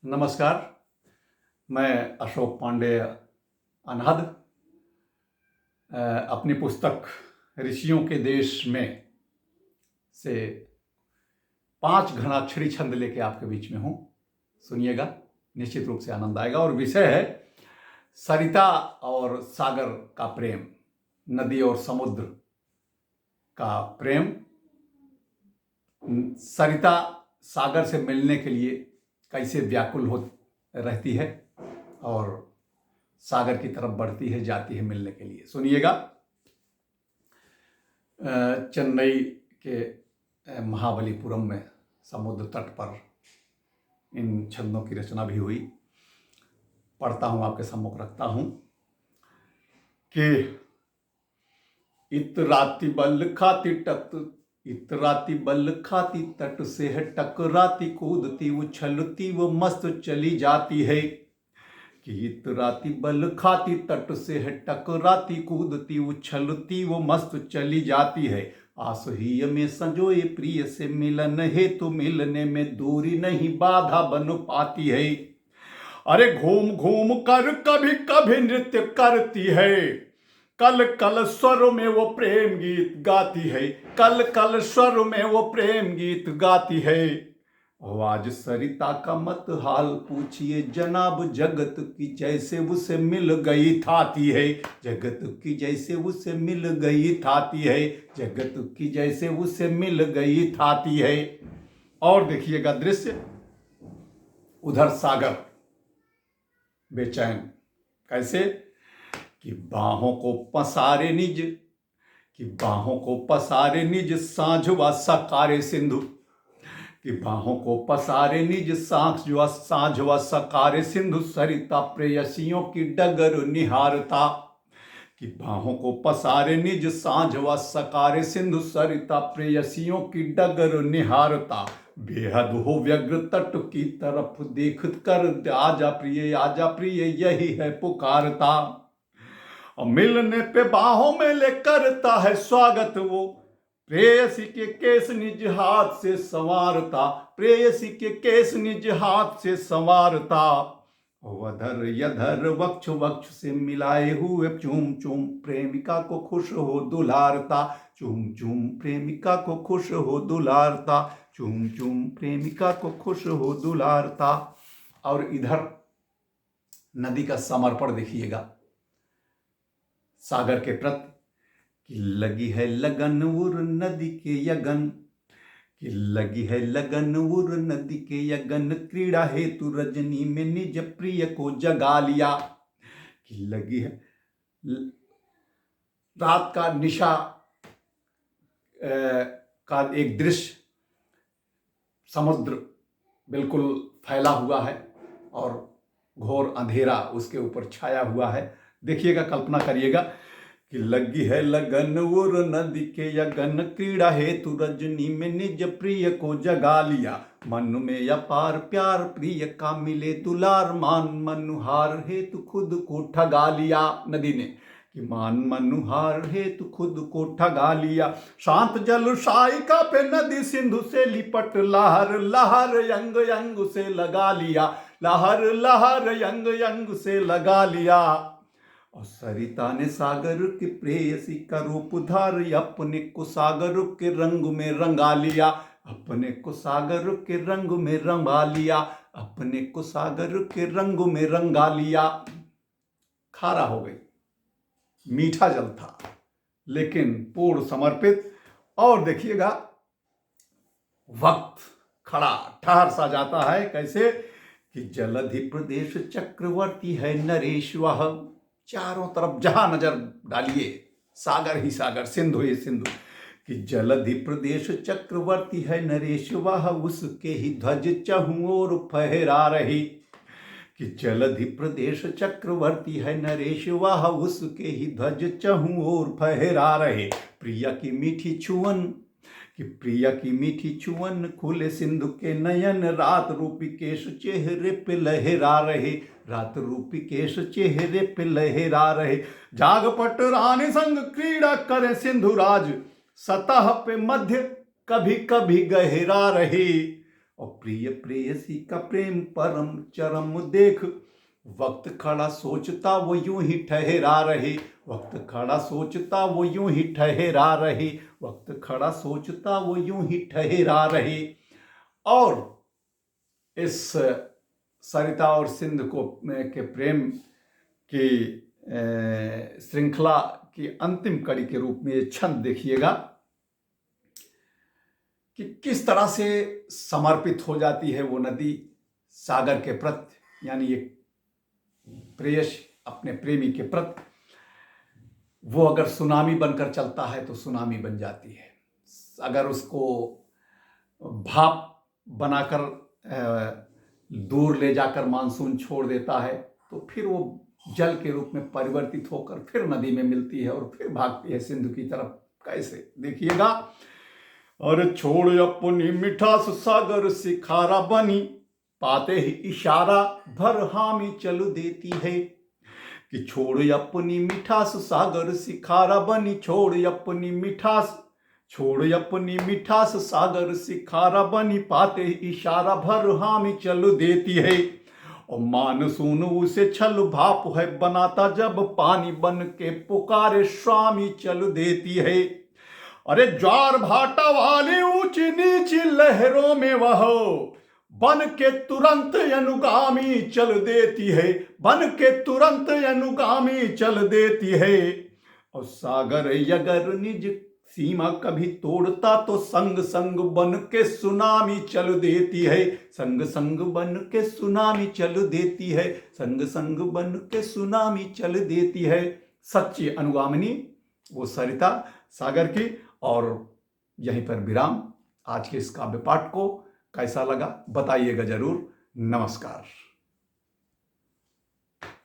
नमस्कार। मैं अशोक पांडे अनहद अपनी पुस्तक ऋषियों के देश में से 5 घनाक्षरी छंद लेके आपके बीच में हूँ। सुनिएगा, निश्चित रूप से आनंद आएगा। और विषय है सरिता और सागर का प्रेम, नदी और समुद्र का प्रेम। सरिता सागर से मिलने के लिए कैसे व्याकुल हो रहती है और सागर की तरफ बढ़ती है, जाती है मिलने के लिए। सुनिएगा। चेन्नई के महाबलीपुरम में समुद्र तट पर इन छंदों की रचना भी हुई। पढ़ता हूँ, आपके सम्मुख रखता हूँ कि इतराती बल खाती तट से है टकराती, कूदती उछलती वो मस्त चली जाती है। कि इतराती बल खाती तट से है टकराती, कूदती उछलती वो मस्त चली जाती है। आसुहीय में संजोए प्रिय से मिलन हेतु, मिलने में दूरी नहीं बाधा बन पाती है। अरे घूम घूम कर कभी कभी नृत्य करती है, कल कल स्वर में वो प्रेम गीत गाती है, कल कल स्वर में वो प्रेम गीत गाती है। ओ आज सरिता का मत हाल पूछिए जनाब, जगत की जैसे उसे मिल गई थाती है, जगत की जैसे उसे मिल गई थाती है, जगत की जैसे उसे मिल गई थाती है। और देखिएगा दृश्य, उधर सागर बेचैन कैसे कि बाहों को पसारे निज, कि बाहों को पसारे निज सांझ व सकारे सिंधु, कि बाहों को पसारे निज सांझ व सकारे सिंधु, सरिता प्रेयसियों की डगर निहारता। कि बाहों को पसारे निज सांझ व सकारे सिंधु, सरिता प्रेयसियों की डगर निहारता। बेहद हो व्यग्र तट की तरफ देख कर, आजा प्रिय यही है पुकारता। और मिलने पे बाहों में ले करता है स्वागत वो, प्रेयसी के केस निज हाथ से संवारता, प्रेयसी के केस निज हाथ से संवारता। वधर यधर वक्ष वक्ष से मिलाए हुए, चूम चूम प्रेमिका को खुश हो दुलारता, चूम चूम प्रेमिका को खुश हो दुलारता, चूम चूम प्रेमिका को खुश हो दुलारता। और इधर नदी का समर्पण देखिएगा सागर के प्रति, कि लगी है लगन उर नदी के यगन, कि लगी है लगन उर नदी के यगन, क्रीड़ा हेतु रजनी में निज प्रिय को जगा लिया। कि लगी है रात का निशा का एक दृश्य, समुद्र बिल्कुल फैला हुआ है और घोर अंधेरा उसके ऊपर छाया हुआ है। देखिएगा, कल्पना करिएगा कि लगी है लगन उर नदी के यगन, क्रीड़ा हेतु रजनी में निज प्रिय को जगा लिया। मन में अपार प्यार प्रिय का मिले दुलार, मान मनुहार हेतु खुद को ठगा लिया। नदी ने कि मान मनुहार हेतु खुद को ठगा लिया। शांत जल शायिका पे नदी सिंधु से लिपट, लहर लहर यंग यंग से लगा लिया, लहर लहर यंग यंग से लगा लिया। और सरिता ने सागर के प्रेयसी का रूप धार, अपने को सागर के रंग में रंगा लिया, अपने को सागर के रंग में रंगा लिया, अपने को सागर के रंग में रंगा लिया। खारा हो गई, मीठा जल था लेकिन पूर्ण समर्पित। और देखिएगा वक्त खड़ा ठहर सा जाता है कैसे कि जलधि प्रदेश चक्रवर्ती है नरेश वह, चारों तरफ जहां नजर डालिए सागर ही सागर, सिंधु ही सिंधु। कि जलधि प्रदेश चक्रवर्ती है नरेश वह, उसके ही ध्वज चहुं ओर फहरा रही। कि जलधि प्रदेश चक्रवर्ती है नरेश वह, उसके ही ध्वज चहुं ओर फहरा रहे। प्रिया की मीठी छुअन, कि प्रिया की मीठी छुअन खुले सिंधु के नयन, रात रूपी केश चेहरे पे लहरा रहे, रात रूपी केश चेहरे पे लहरा रहे। जागपट रानी संग क्रीड़ा करे सिंधुराज, सतह पे मध्य कभी कभी गहरा रहे। और प्रिय प्रेयसी का प्रेम परम चरम देख, वक्त खड़ा सोचता वो यूं ही ठहरा रहे, वक्त खड़ा सोचता वो यूं ही ठहरा रहे, वक्त खड़ा सोचता वो यूं ही ठहरा रहे। और इस सरिता और सिंध को के प्रेम की श्रृंखला की अंतिम कड़ी के रूप में ये छंद देखिएगा कि किस तरह से समर्पित हो जाती है वो नदी सागर के प्रति, यानी एक प्रेयसी अपने प्रेमी के प्रति वो अगर सुनामी बनकर चलता है तो सुनामी बन जाती है, अगर उसको भाप बनाकर दूर ले जाकर मानसून छोड़ देता है तो फिर वो जल के रूप में परिवर्तित होकर फिर नदी में मिलती है और फिर भागती है सिंधु की तरफ। कैसे, देखिएगा। और छोड़ अपनी मिठास सागर से खारा बनी, पाते ही इशारा भर हामी चल देती है, कि छोड़ अपनी मिठास सागर से खारा बनी, छोड़ अपनी मिठास, छोड़ अपनी मिठास सागर से खारा बनी, पाते ही इशारा भर हामी चल देती है। और मानसून उसे छल भाप है बनाता, जब पानी बन के पुकारे स्वामी चल देती है। अरे ज्वार भाटा वाली ऊंची नीची लहरों में वह बन के तुरंत अनुगामी चल देती है, बन के तुरंत अनुगामी चल देती है। और सागर अगर निज सीमा कभी तोड़ता तो संग संग बन के सुनामी चल देती है, संग संग बन के सुनामी चल देती है, संग संग बन के सुनामी चल देती है। सच्ची अनुगामिनी वो सरिता सागर की। और यहीं पर विराम। आज के इस काव्य पाठ को कैसा लगा बताइएगा जरूर। नमस्कार।